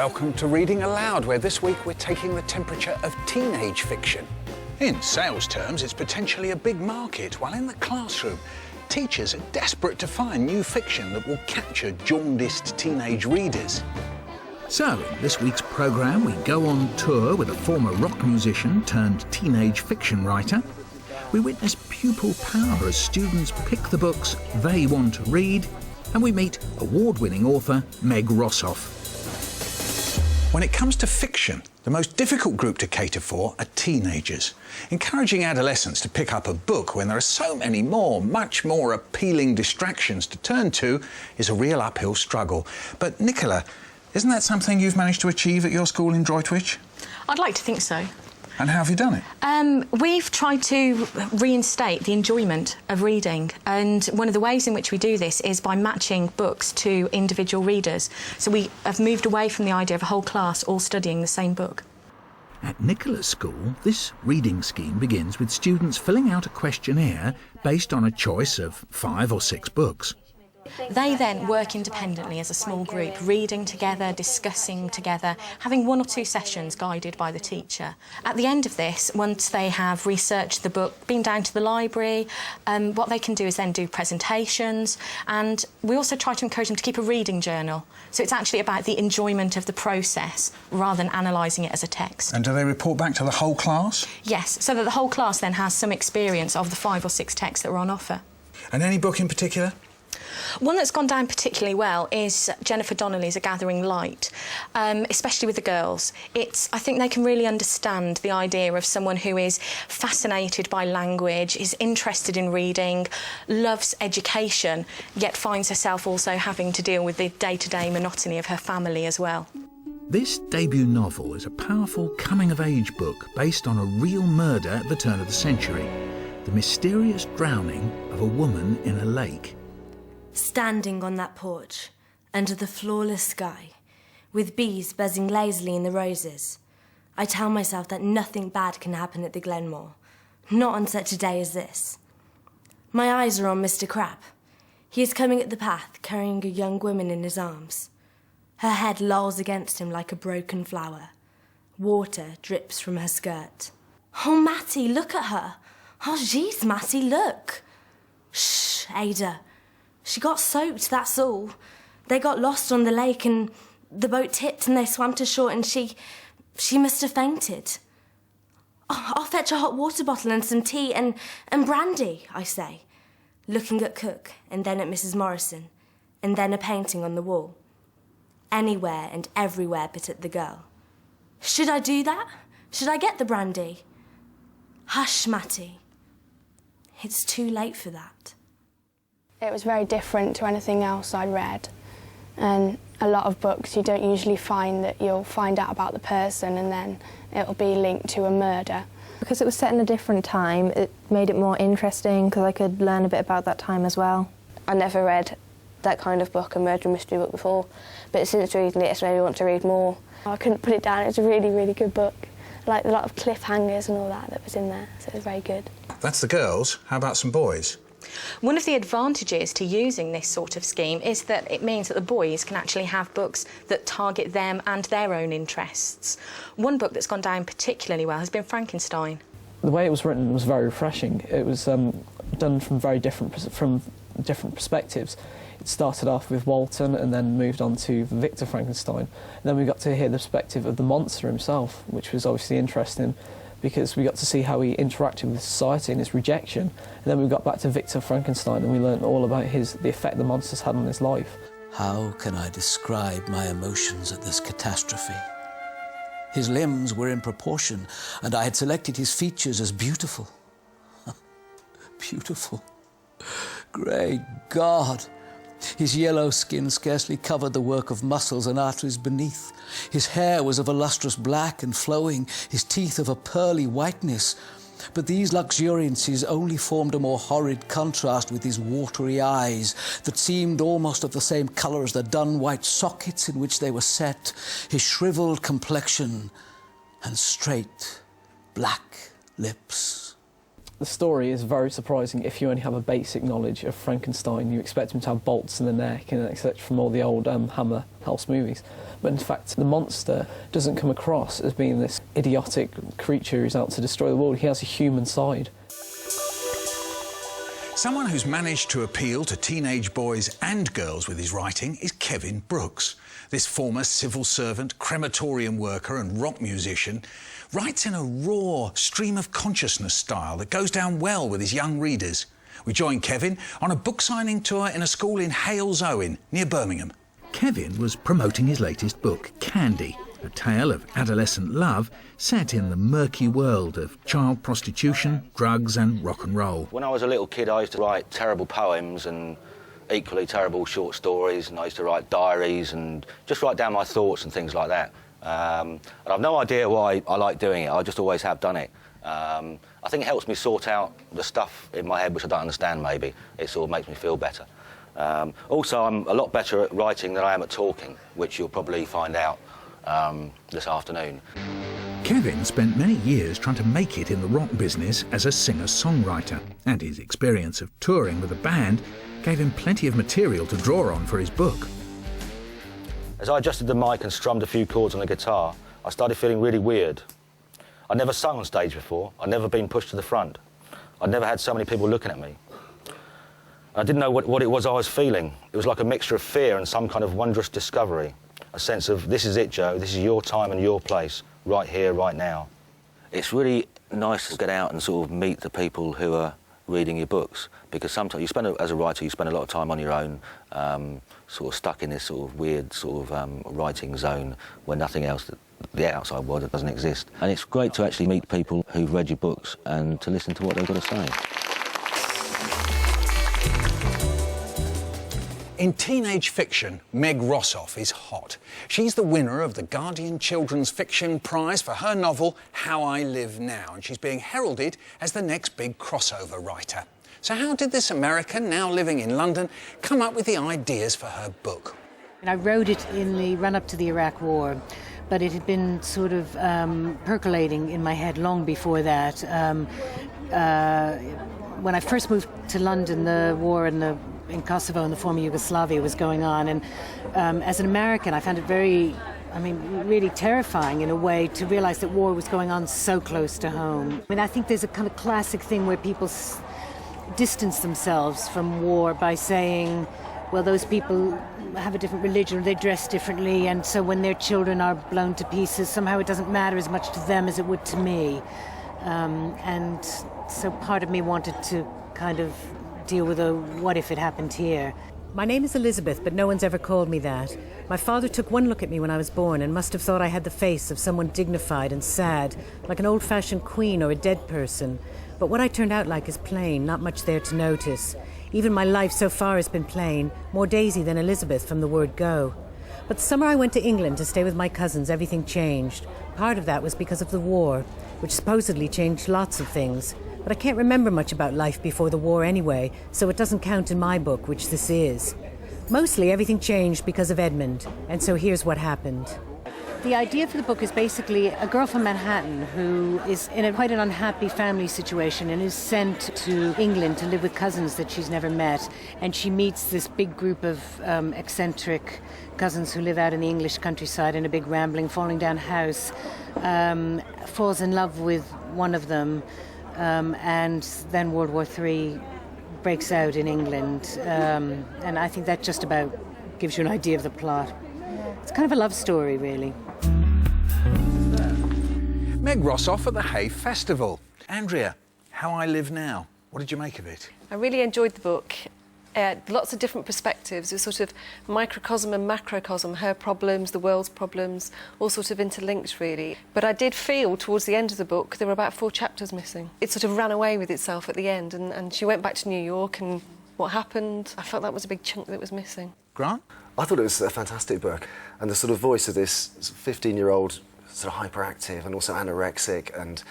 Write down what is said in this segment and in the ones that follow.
Welcome to Reading Aloud, where this week we're taking the temperature of teenage fiction. In sales terms, it's potentially a big market, while in the classroom, teachers are desperate to find new fiction that will capture jaundiced teenage readers. So, in this week's programme, we go on tour with a former rock musician turned teenage fiction writer. We witness pupil power as students pick the books they want to read, and we meet award-winning author Meg Rosoff. When it comes to fiction, the most difficult group to cater for are teenagers. Encouraging adolescents to pick up a book when there are so many more, much more appealing distractions to turn to is a real uphill struggle. But Nicola, isn't that something you've managed to achieve at your school in Droitwich? I'd like to think so. And how have you done it? We've tried to reinstate the enjoyment of reading, and one of the ways in which we do this is by matching books to individual readers. So we have moved away from the idea of a whole class all studying the same book. At Nicola's school, this reading scheme begins with students filling out a questionnaire based on a choice of 5 or 6 books. They then work independently as a small group, reading together, discussing together, having 1 or 2 sessions guided by the teacher. At the end of this, once they have researched the book, been down to the library, what they can do is then do presentations, and we also try to encourage them to keep a reading journal. So it's actually about the enjoyment of the process rather than analysing it as a text. And do they report back to the whole class? Yes, so that the whole class then has some experience of the 5 or 6 texts that were on offer. And any book in particular? One that's gone down particularly well is Jennifer Donnelly's A Gathering Light, especially with the girls. I think they can really understand the idea of someone who is fascinated by language, is interested in reading, loves education, yet finds herself also having to deal with the day-to-day monotony of her family as well. This debut novel is a powerful coming-of-age book based on a real murder at the turn of the century, the mysterious drowning of a woman in a lake. Standing on that porch, under the flawless sky, with bees buzzing lazily in the roses, I tell myself that nothing bad can happen at the Glenmore, not on such a day as this. My eyes are on Mr. Crap. He is coming up the path, carrying a young woman in his arms. Her head lolls against him like a broken flower. Water drips from her skirt. Oh, Matty, look at her. Oh, jeez, Matty, look. Shh, Ada. She got soaked, that's all. They got lost on the lake and the boat tipped and they swam to shore and she must have fainted. Oh, I'll fetch a hot water bottle and some tea and brandy, I say, looking at Cook and then at Mrs. Morrison and then a painting on the wall. Anywhere and everywhere but at the girl. Should I do that? Should I get the brandy? Hush, Matty. It's too late for that. It was very different to anything else I'd read, and a lot of books you don't usually find that you'll find out about the person and then it'll be linked to a murder. Because it was set in a different time, it made it more interesting because I could learn a bit about that time as well. I never read that kind of book, a murder mystery book, before, but since reading it, it's made me want to read more. I couldn't put it down, it was a really, really good book. I liked a lot of cliffhangers and all that was in there, so it was very good. That's the girls. How about some boys? One of the advantages to using this sort of scheme is that it means that the boys can actually have books that target them and their own interests. One book that's gone down particularly well has been Frankenstein. The way it was written was very refreshing. It was done from different perspectives. It started off with Walton and then moved on to Victor Frankenstein. And then we got to hear the perspective of the monster himself, which was obviously interesting, because we got to see how he interacted with society and his rejection. And then we got back to Victor Frankenstein and we learned all about the effect the monsters had on his life. How can I describe my emotions at this catastrophe? His limbs were in proportion, and I had selected his features as beautiful. Beautiful. Great God! His yellow skin scarcely covered the work of muscles and arteries beneath. His hair was of a lustrous black and flowing, his teeth of a pearly whiteness. But these luxuriancies only formed a more horrid contrast with his watery eyes that seemed almost of the same colour as the dun white sockets in which they were set, his shrivelled complexion and straight black lips. The story is very surprising if you only have a basic knowledge of Frankenstein. You expect him to have bolts in the neck and etc. from all the old Hammer house movies. But in fact, the monster doesn't come across as being this idiotic creature who's out to destroy the world. He has a human side. Someone who's managed to appeal to teenage boys and girls with his writing is Kevin Brooks. This former civil servant, crematorium worker and rock musician writes in a raw, stream of consciousness style that goes down well with his young readers. We join Kevin on a book signing tour in a school in Hales-Owen, near Birmingham. Kevin was promoting his latest book, Candy, a tale of adolescent love set in the murky world of child prostitution, drugs and rock and roll. When I was a little kid, I used to write terrible poems and equally terrible short stories, and I used to write diaries and just write down my thoughts and things like that. And I've no idea why I like doing it. I just always have done it. I think it helps me sort out the stuff in my head which I don't understand, maybe. It sort of makes me feel better. Also, I'm a lot better at writing than I am at talking, which you'll probably find out this afternoon. Kevin spent many years trying to make it in the rock business as a singer-songwriter, and his experience of touring with a band gave him plenty of material to draw on for his book. As I adjusted the mic and strummed a few chords on the guitar, I started feeling really weird. I'd never sung on stage before. I'd never been pushed to the front. I'd never had so many people looking at me. I didn't know what it was I was feeling. It was like a mixture of fear and some kind of wondrous discovery. A sense of, this is it, Joe, this is your time and your place, right here, right now. It's really nice to get out and sort of meet the people who are reading your books, because sometimes as a writer, you spend a lot of time on your own, sort of stuck in this sort of weird sort of writing zone where nothing else, the outside world, doesn't exist. And it's great to actually meet people who've read your books and to listen to what they've got to say. In teenage fiction, Meg Rosoff is hot. She's the winner of the Guardian Children's Fiction Prize for her novel How I Live Now, and she's being heralded as the next big crossover writer. So how did this American, now living in London, come up with the ideas for her book? I wrote it in the run-up to the Iraq War, but it had been sort of percolating in my head long before that. When I first moved to London, the war in Kosovo and the former Yugoslavia was going on, and as an American I found it really terrifying in a way to realize that war was going on so close to home. I think there's a kind of classic thing where people distance themselves from war by saying, well, those people have a different religion, or they dress differently, and so when their children are blown to pieces, somehow it doesn't matter as much to them as it would to me. And so part of me wanted to kind of deal with a what if it happened here. My name is Elizabeth, but no one's ever called me that. My father took one look at me when I was born and must have thought I had the face of someone dignified and sad, like an old-fashioned queen or a dead person. But what I turned out like is plain, not much there to notice. Even my life so far has been plain, more Daisy than Elizabeth from the word go. But the summer I went to England to stay with my cousins, everything changed. Part of that was because of the war, which supposedly changed lots of things. But I can't remember much about life before the war anyway, so it doesn't count in my book, which this is. Mostly everything changed because of Edmund, and so here's what happened. The idea for the book is basically a girl from Manhattan who is in quite an unhappy family situation and is sent to England to live with cousins that she's never met. And she meets this big group of eccentric cousins who live out in the English countryside in a big rambling, falling down house, falls in love with one of them, and then World War III breaks out in England. And I think that just about gives you an idea of the plot. It's kind of a love story, really. Meg Rosoff at the Hay Festival. Andrea, How I Live Now. What did you make of it? I really enjoyed the book. Lots of different perspectives. It was sort of microcosm and macrocosm, her problems, the world's problems, all sort of interlinked, really. But I did feel towards the end of the book there were about 4 chapters missing. It sort of ran away with itself at the end, and she went back to New York, and what happened, I felt that was a big chunk that was missing. Grant? I thought it was a fantastic book, and the sort of voice of this 15-year-old sort of hyperactive and also anorexic and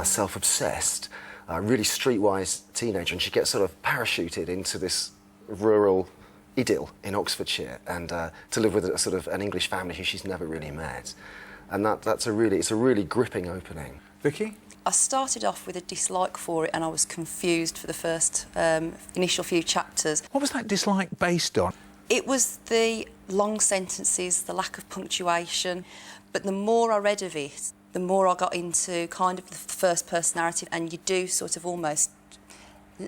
self-obsessed, really streetwise teenager, and she gets sort of parachuted into this rural idyll in Oxfordshire and to live with a sort of an English family who she's never really met, and it's a really gripping opening. Vicky? I started off with a dislike for it and I was confused for the first initial few chapters. What was that dislike based on? It was the long sentences, the lack of punctuation, but the more I read of it, the more I got into kind of the first-person narrative, and you do sort of almost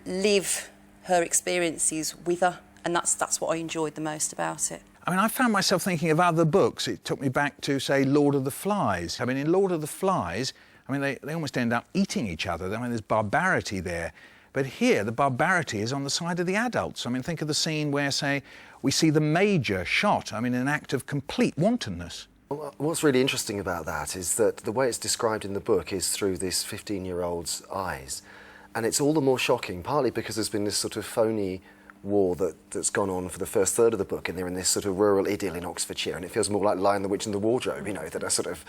live her experiences with her, and that's what I enjoyed the most about it. I mean, I found myself thinking of other books. It took me back to, say, Lord of the Flies. I mean, in Lord of the Flies, I mean, they almost end up eating each other. I mean, there's barbarity there. But here, the barbarity is on the side of the adults. I mean, think of the scene where, say, we see the Major shot, I mean, an act of complete wantonness. Well, what's really interesting about that is that the way it's described in the book is through this 15-year-old's eyes. And it's all the more shocking, partly because there's been this sort of phony war that's gone on for the first third of the book, and they're in this sort of rural idyll in Oxfordshire, and it feels more like Lion, the Witch and the Wardrobe, you know, than a sort of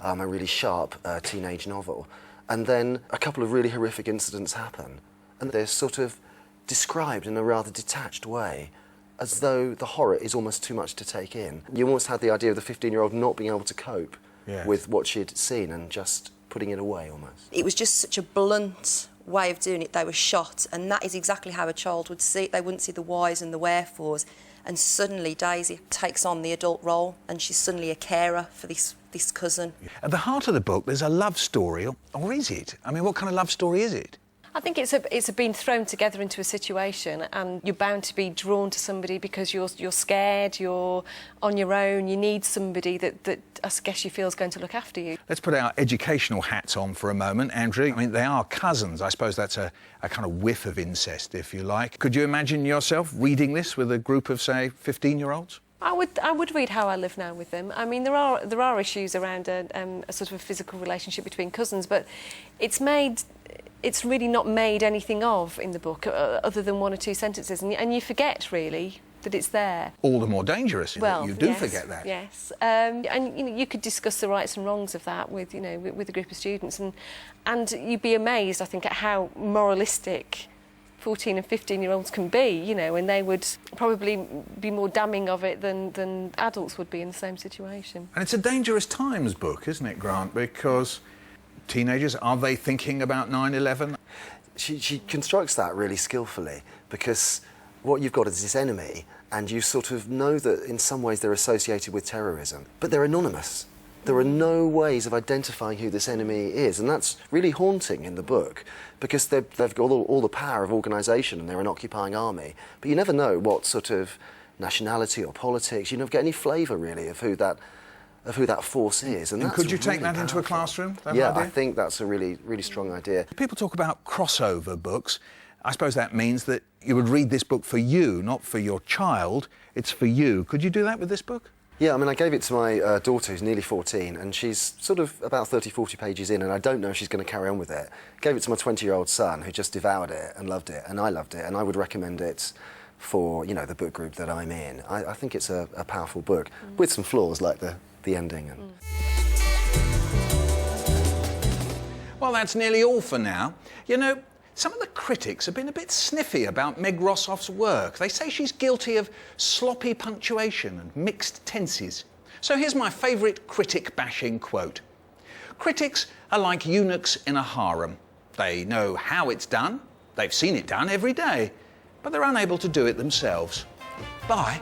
a really sharp teenage novel. And then a couple of really horrific incidents happen, and they're sort of described in a rather detached way, as though the horror is almost too much to take in. You almost had the idea of the 15-year-old not being able to cope with what she'd seen and just putting it away almost. It was just such a blunt way of doing it. They were shot, and that is exactly how a child would see it. They wouldn't see the whys and the wherefores, and suddenly Daisy takes on the adult role, and she's suddenly a carer for this cousin. At the heart of the book, there's a love story, or is it? I mean, what kind of love story is it? I think it's being thrown together into a situation, and you're bound to be drawn to somebody because you're scared, you're on your own, you need somebody that I guess you feel is going to look after you. Let's put our educational hats on for a moment, Andrew. I mean, they are cousins. I suppose that's a kind of whiff of incest, if you like. Could you imagine yourself reading this with a group of, say, 15-year-olds? I would read How I Live Now with them. I mean, there are issues around a sort of a physical relationship between cousins, but it's really not made anything of in the book, other than one or two sentences, and you forget, really, that it's there. All the more dangerous, that you do forget that. Yes, and you could discuss the rights and wrongs of that with a group of students, and you'd be amazed, I think, at how moralistic 14 and 15-year-olds can be, and they would probably be more damning of it than adults would be in the same situation. And it's a dangerous times book, isn't it, Grant? Because teenagers, are they thinking about 9/11? She constructs that really skillfully, because what you've got is this enemy, and you sort of know that in some ways they're associated with terrorism, but they're anonymous. There are no ways of identifying who this enemy is, and that's really haunting in the book, because they've got all the power of organisation and they're an occupying army, but you never know what sort of nationality or politics, you never get any flavour really of who that force is. And could you take really that into a classroom? Yeah, I think that's a really, really strong idea. People talk about crossover books. I suppose that means that you would read this book for you, not for your child. It's for you. Could you do that with this book? Yeah, I mean, I gave it to my daughter, who's nearly 14, and she's sort of about 30, 40 pages in, and I don't know if she's going to carry on with it. Gave it to my 20-year-old son, who just devoured it and loved it, and I loved it, and I would recommend it for, the book group that I'm in. I think it's a powerful book, with some flaws, like the ending. Well, that's nearly all for now. Some of the critics have been a bit sniffy about Meg Rossoff's work. They say she's guilty of sloppy punctuation and mixed tenses. So here's my favourite critic-bashing quote. Critics are like eunuchs in a harem. They know how it's done, they've seen it done every day, but they're unable to do it themselves. Bye.